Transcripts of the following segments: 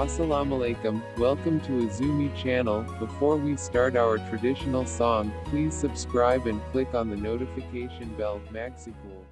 Assalamualaikum, welcome to Azumi channel. Before we start our traditional song, please subscribe and click on the notification bell. Maxikul.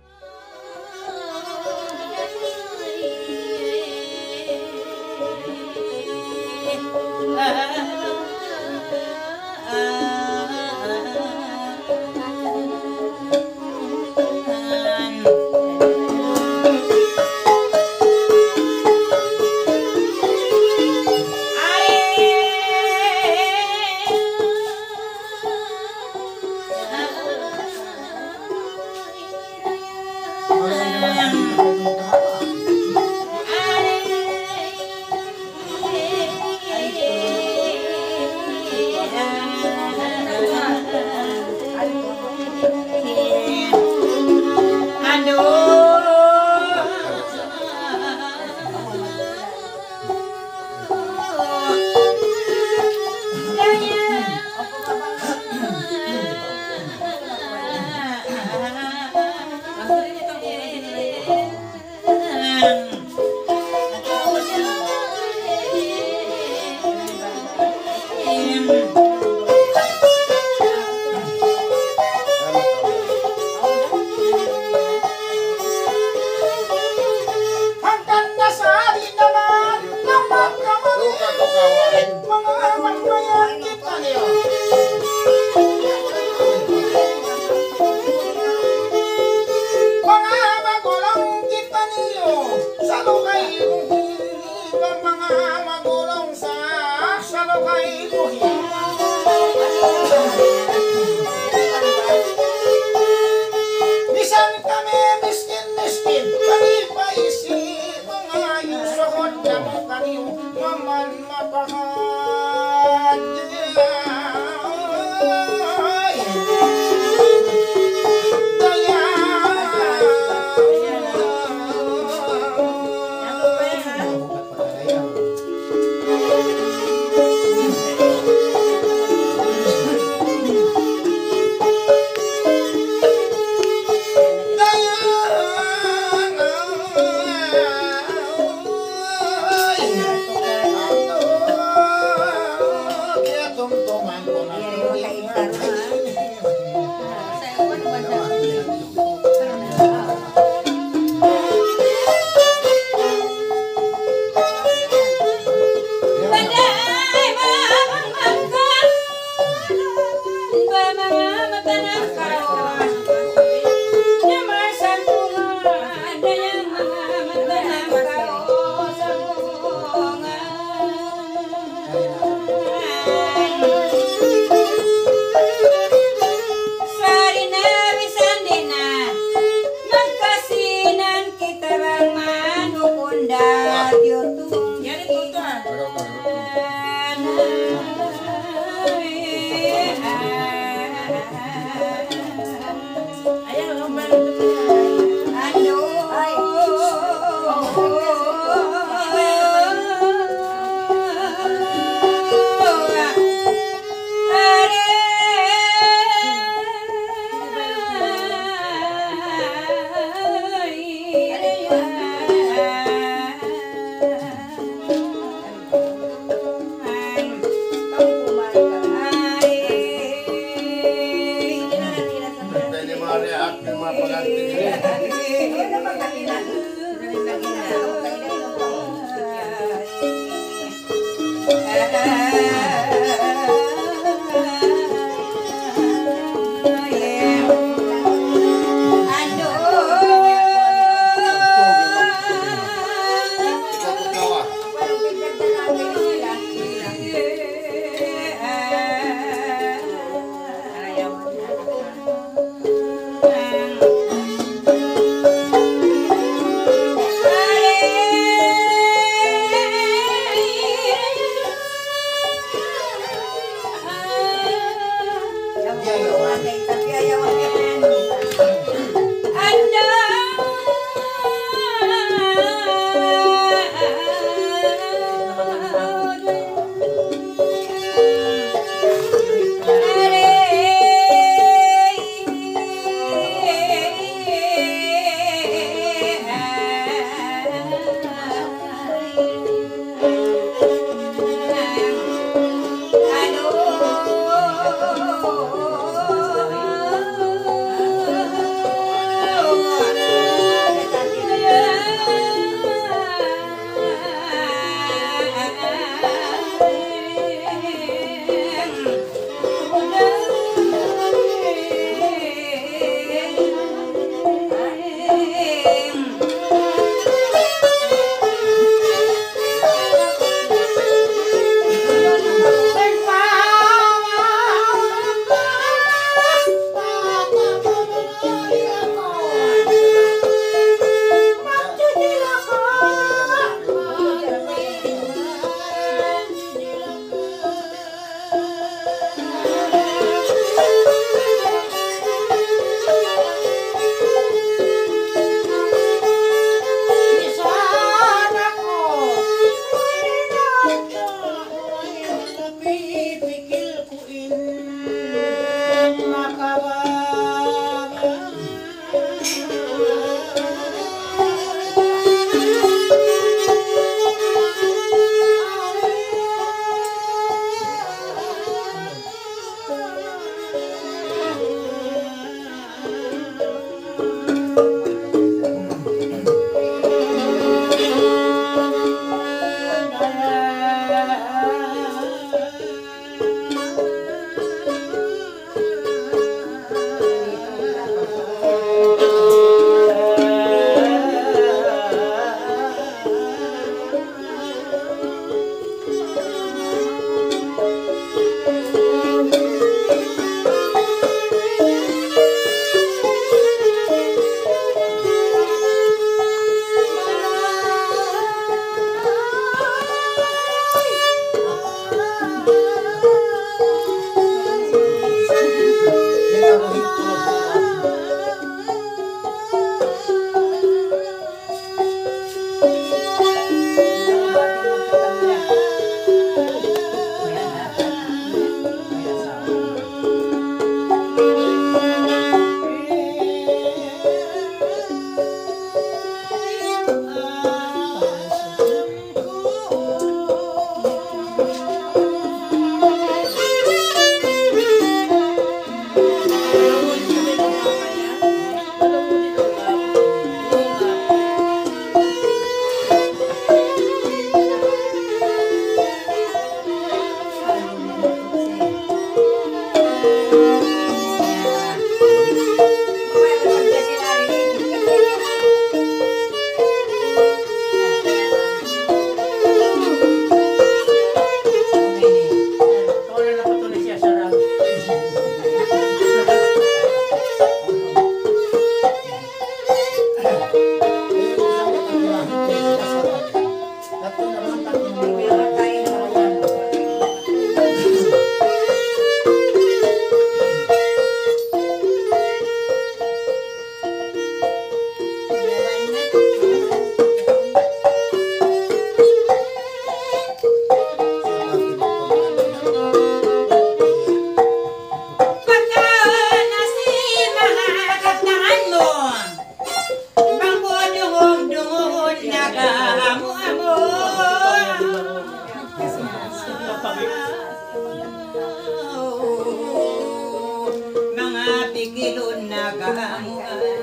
ikilun nagamuan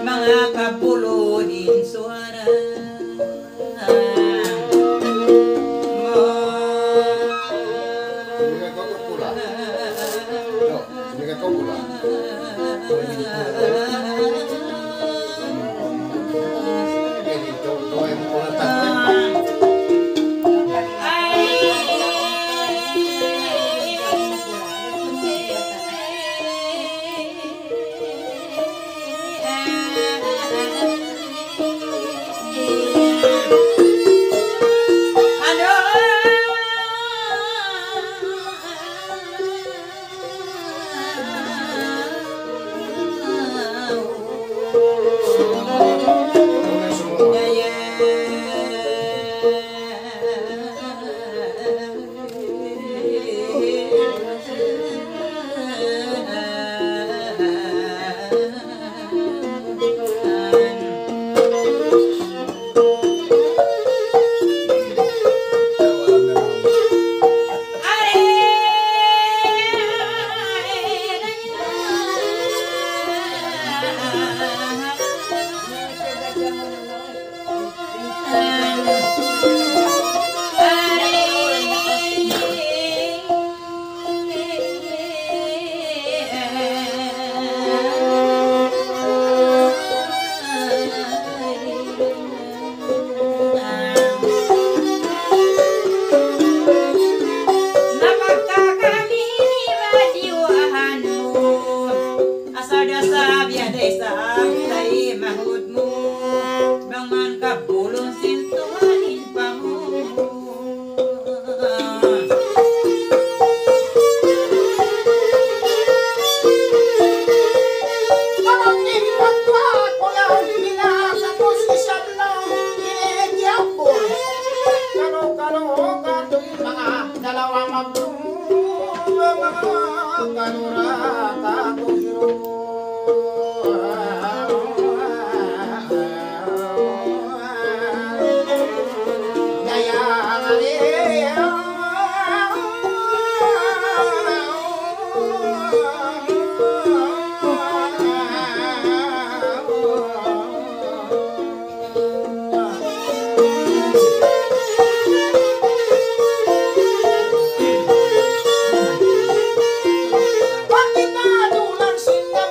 mga kapulo din suara Pagkita dulang singa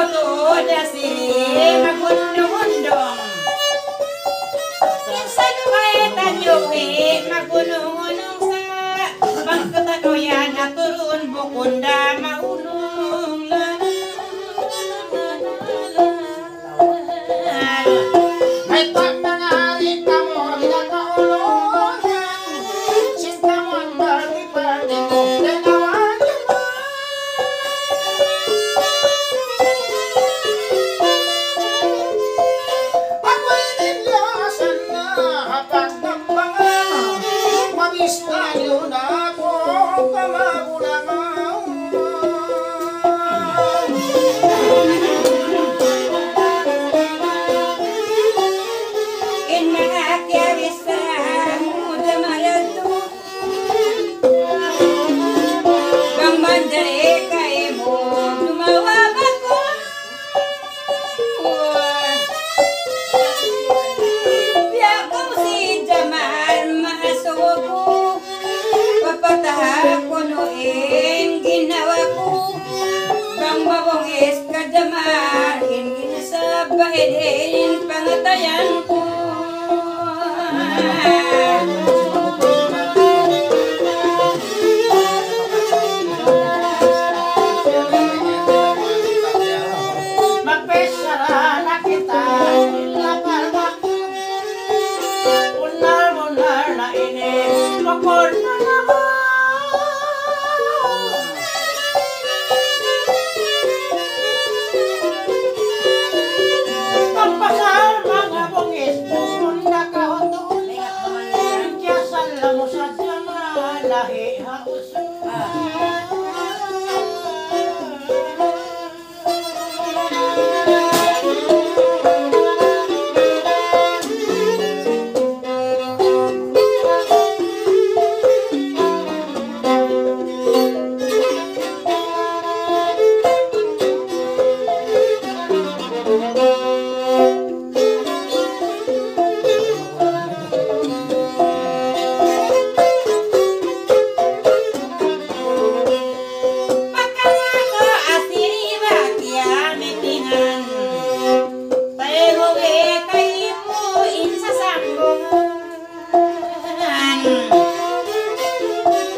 moto dasiri magundong-undong. Sa lumayatan yuwi magunong-unong sa pagkatanoyan at turun bukunda maulong. May pagmangari ka mo, ginagaulungan. Sinta mo ang party-party ko, tinawagan mo. Ako'y nilyasan na hatag ng mga mamistanyo na ako kamagulangan. In mga kiyawisan muda malado bang mandare kay mo lumawag ako. Biya ko si Jamal maasog ko papataha ko noon ginawa ko bang mabongis ka Jamal in ginasabay din pangatayan ko. Magpesara na kita, lakal na unar-unar na inis, makor na naman. Ang pasal mga bungis, kung nakahotoon na, kiyasan lang mo sa diyama, lahi haos. Pagkako asiri bakya metingan Pareho kay mo insa sambungan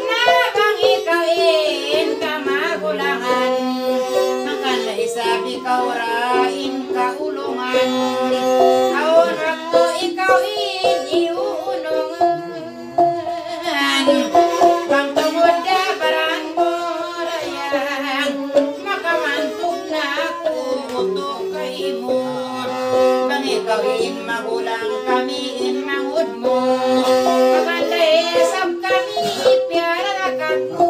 Nabang ikaw kamagulangan Makala isabi kaurain kaulungan Aon ako ikaw iunungan Bang tungod na parang morayang Makamantog na ako to kay mo Bang ikaw magulang kami mangud mo Paganday sab kami ipiyarakan mo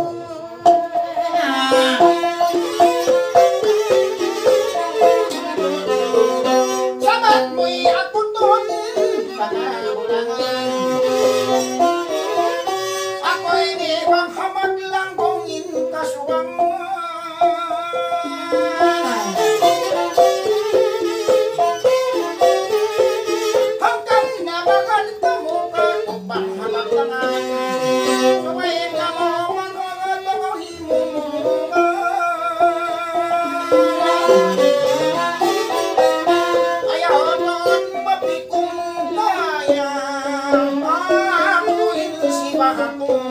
Sabat mo'y ako tunin, pangagulangan. Ako'y di bang hamad lang kongin kasuwang. Hanggang nabagal ka mo ka, upang hamad langan. Suwayin ka mo, manunod ako himumungan. Ayaw doon mapikong layang amuin si Bahatong.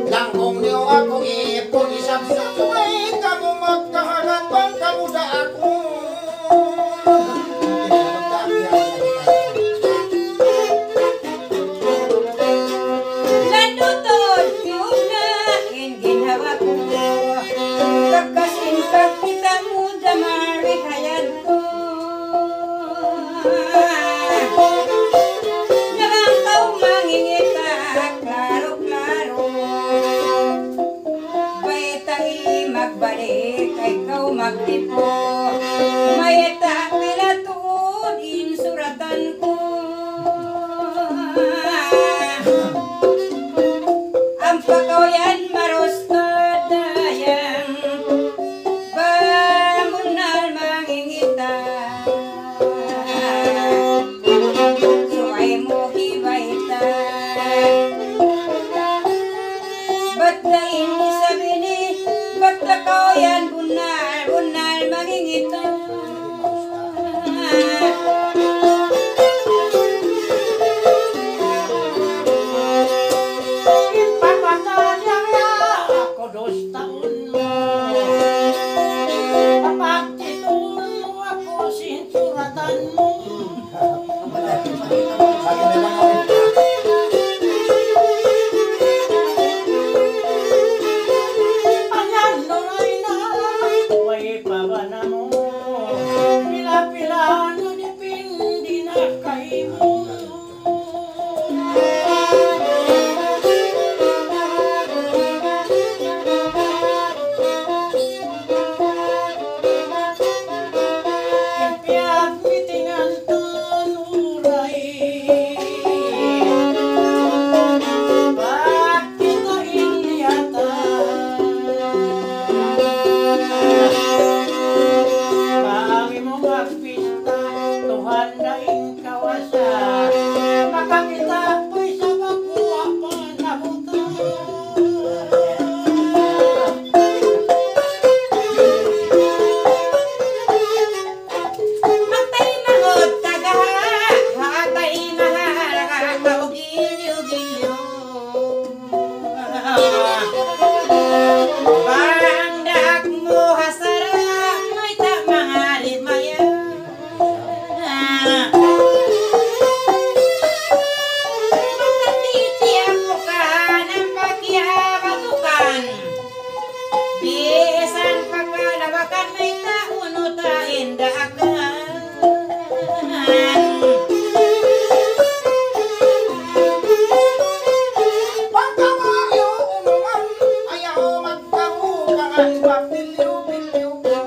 Langkong niyo ako ipon isabsab suway kamu magkahalan bang kamuda ako. Landutod tiyog na ginawa ko Kagkasin kita mo damari hayad ko Nabang kau mangingita klaro-klaro Bayta magbalik kay kau magtipo Mayeta pilatuod insuratan ko Ang pakawayan marustad dayang Bamunal mangingita Suway mo hibayta Ba't dahin isa dos taon mo. Kapag tituon mo ako, sinsuratan mo. Ayan, noray na, way pa ba na mo? Pila-pila na dipindi na kay mo. Impiat mitingan tanuray, bakit iniyata? Kami mo magpista, Tuhan daing kawasa. Makakita po'y sa makuha pa na buta. Matay mahod tagaha, hatay maharaga, kaugilyo-gilyo. Bangdak mo hasara, may tamang maya. Magkatitiyak mo ka ng pagyabatukan. Bisan pagkalawakan may taunutain daagan. Pagkawayo umuman, ayaw magkarubangan, papilyo-pilyo ko.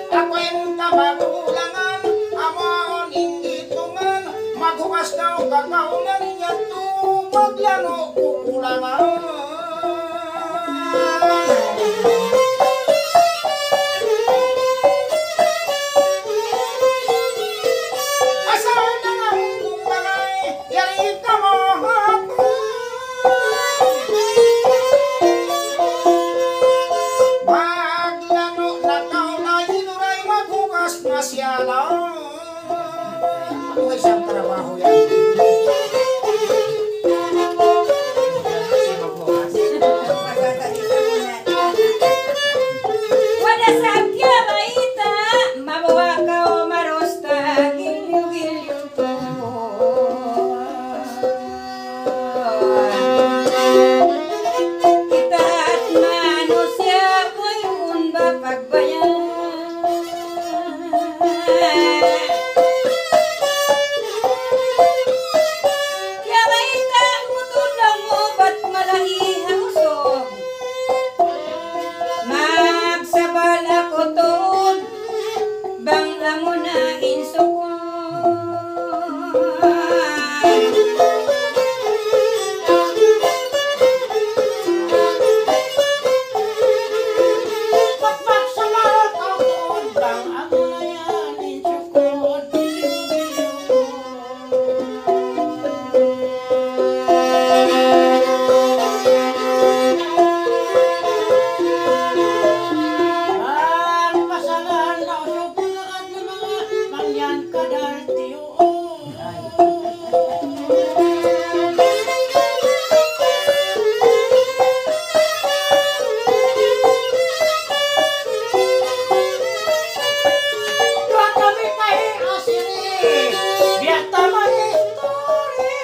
Kakwenta magulangan, amaon inggitungan, maghugas daw kakaunan niya to, maglaro kukulangan. Asahan na nga mong bagay, yari ka mo maglano na kaunay, inuray maghugas na siya lang. Ano isang trabaho yan? Wala sa baita, mabawa ka o marosta, gilyo-gilyo ko. Kita at manusya ko'y unba pagbayan. Kaya baita, mutulong mo, ba't malahi ang usog? Magsabal ako tuod, bang amo na insukon. Pakpak sa marot ang tuon, bang ako na yan, insukod, pilyo-pilyo ko. Ang masalan na usupulakan ng mga mangyan kadartiyo. Dua kami kay asiri, biya tama history.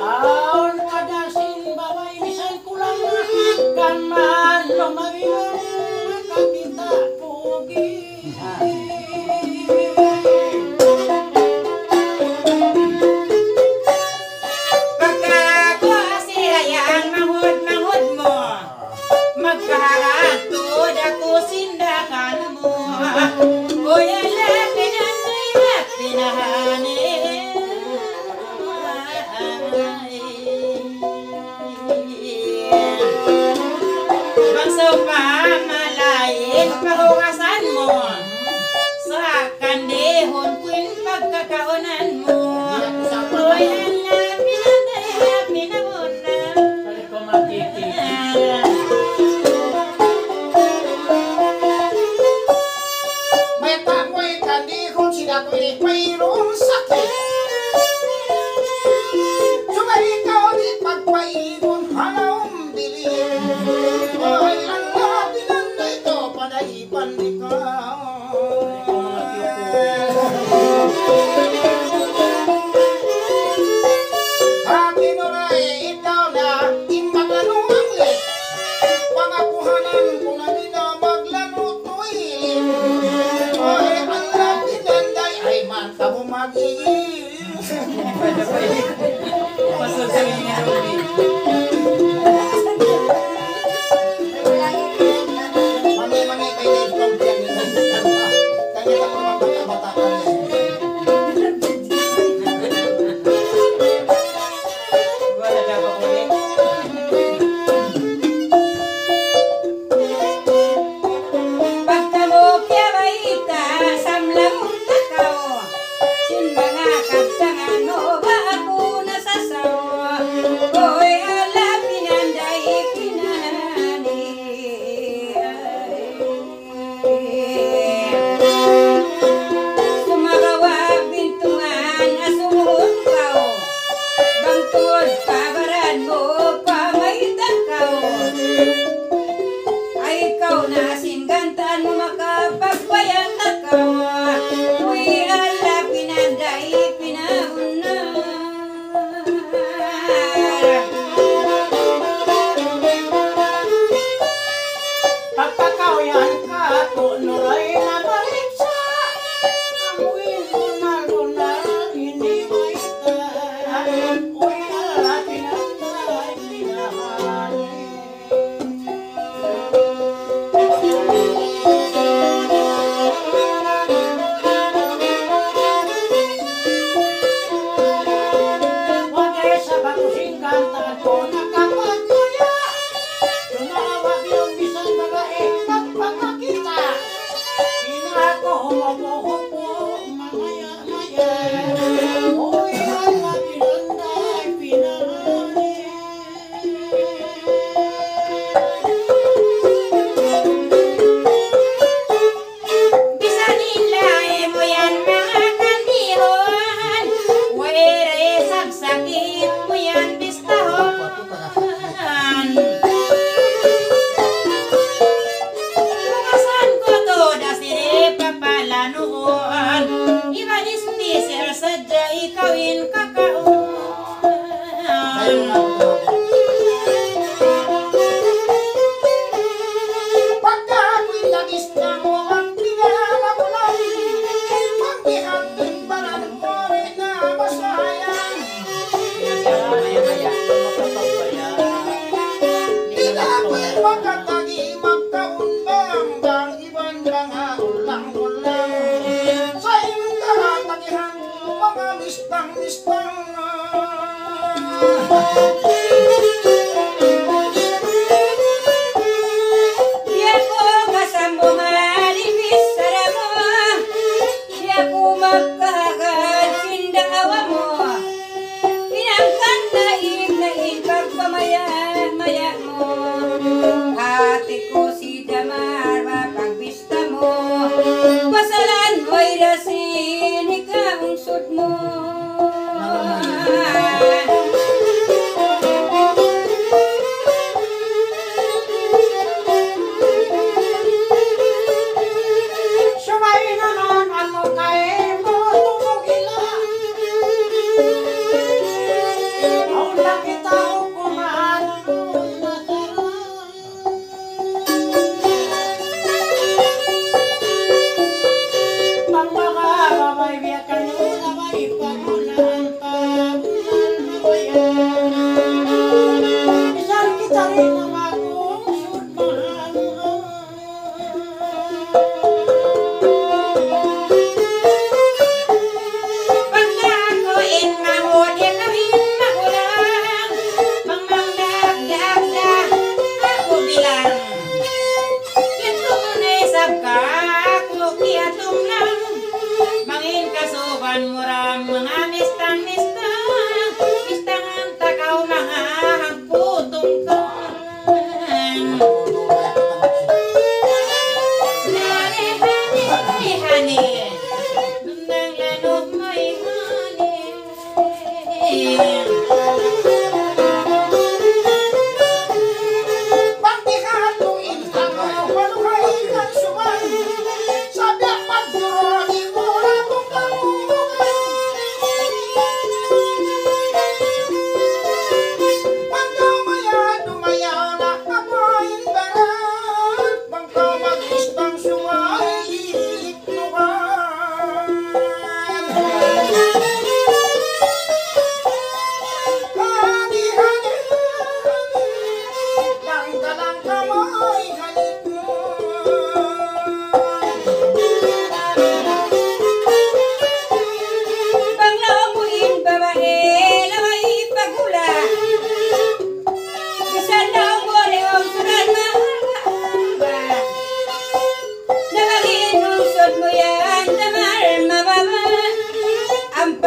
Aon kada sinbabay bisan kulang kan man lumawiyong makakita pugi. Pagkakuha sila yan, manghod mo. Magkaharatod ako sindak mayroong sakit. Sumay ikaw di pagpaigon halawang bilin. Ay, ang labinan na ito, panaiban ikaw. Akin oray, ikaw na imaglanong lit. Pangakuhanan ko na di na maglano tuwilin. Ay, ang labinan ay man tamo mag-iin. Mami, kay Dave Long yan. Kaya ako magkakabata ka rin. Pagkamukya baita, samlang takaw. Sin mga kapsangan mo ba ako nasasawa? Ko'y alam pinanday pinani. Sumagawag bintungan na sumukaw. Bangtod pabaran mo pa may takaw. Ay ikaw na singgantan mo makapagbayang takaw. Uy ala pinanday pinahuna. Pagpakawayan ka, tunuray na balik sa amuin lunal-lunal, hindi maita. Uy, ala, pinatay, pinahali. Wagay sa bakusing kantaan ko nakapagkuya. Tumawag yung bisan babae magpapakita. Pinako humabuhupo mamaya-maya. Uy, ala, pinanday, pinahali. Bisanin lahi mo yan mga kandihan. Uy sagsakit mo yan bistahon. Lumasan ko to dasire papalanuan. Ibanis ni sir sadya ikawin kakaon. Pagka ako'y nagis na mo ang pinamagulang, pagkihangin balang mo rin na masayang. Di na ako'y makatagi magkaunbang-bang, ibang mga ulang-ulang. Sa iyong kahatagihan, mga mistang-mistang. Di ako kasambo malibis saramo. Di ako magkagad sindawa mo. Pinangkan naig pagpamaya-maya mo. Ate ko si Damar mapagbista mo. Pasalan mo'y rasin ikaw ang sud mo. Sumay naman ano kay mo tumugila. Aw nakita ko maano nasarang. Pag mga babay biya kayo na may pagulan pagulan na bayan. Isang kita rin ang akong sud mahal. Pagka ako inmahod, ikawin magulang. Mamangdag-dagda, ako bilang. Ito ko na isabka, kukiatong lang. Mangin kasukan mo ram mga mistang-mistang. Mistangan takaw mga hagputong ka. Nare-hani, nunang lano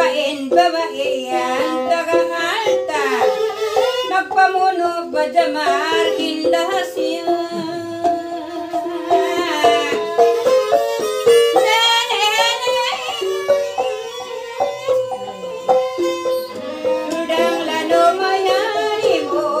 Babain, babaian, taga-alta Nagpamuno, bajamar, indah hasil Udang lano mayari mo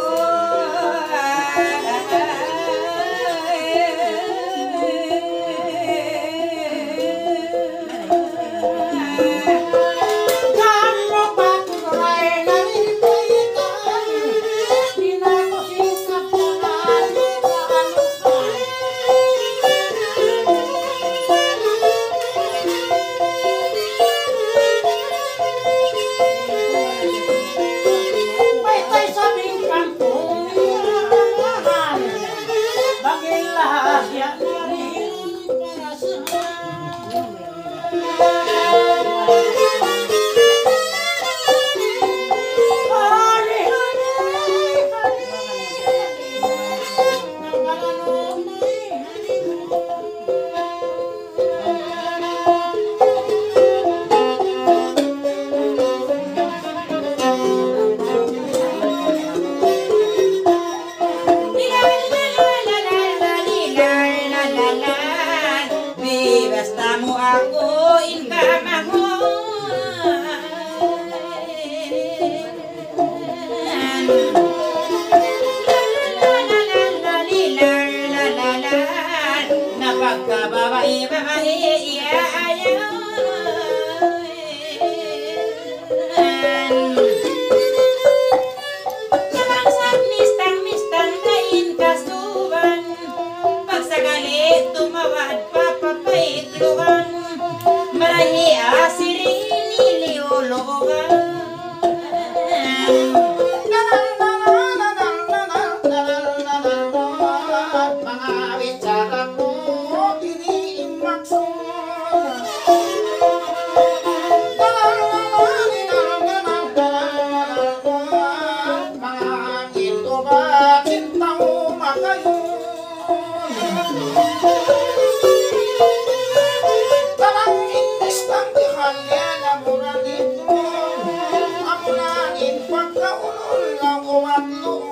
Kamu patuloy na rintitan, di na ko sikap na nalitaan. May tay sabing kampung niyahan, bagay lahat yan rin para sa hari, Bebas tamu aku income ako Napagkababae iya ayaw Nabangsak mistang kain kasuban Pagsakali tumawad papapaitluan Marahi asirin iliulugan mga witsara ko iniimakson. Mga ito ba cinta mo makayon? Talang English lang di halya na mura dito. Amulanin pagkaulol lang umatloon.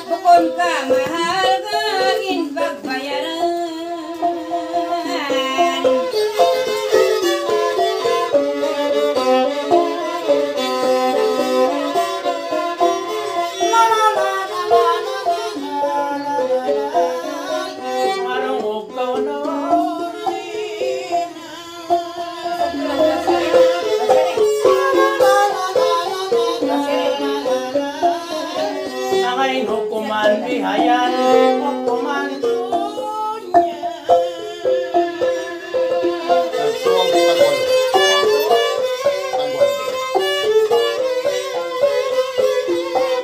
Bukod ka mahal kagin pagbayaran Angay hukuman bihayan, hukuman dunya.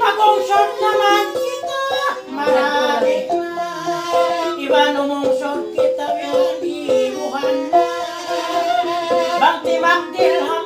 Pag-ungsod naman kita, marami na. Iba numungsod kita, ibuhan na. Bang timak dilham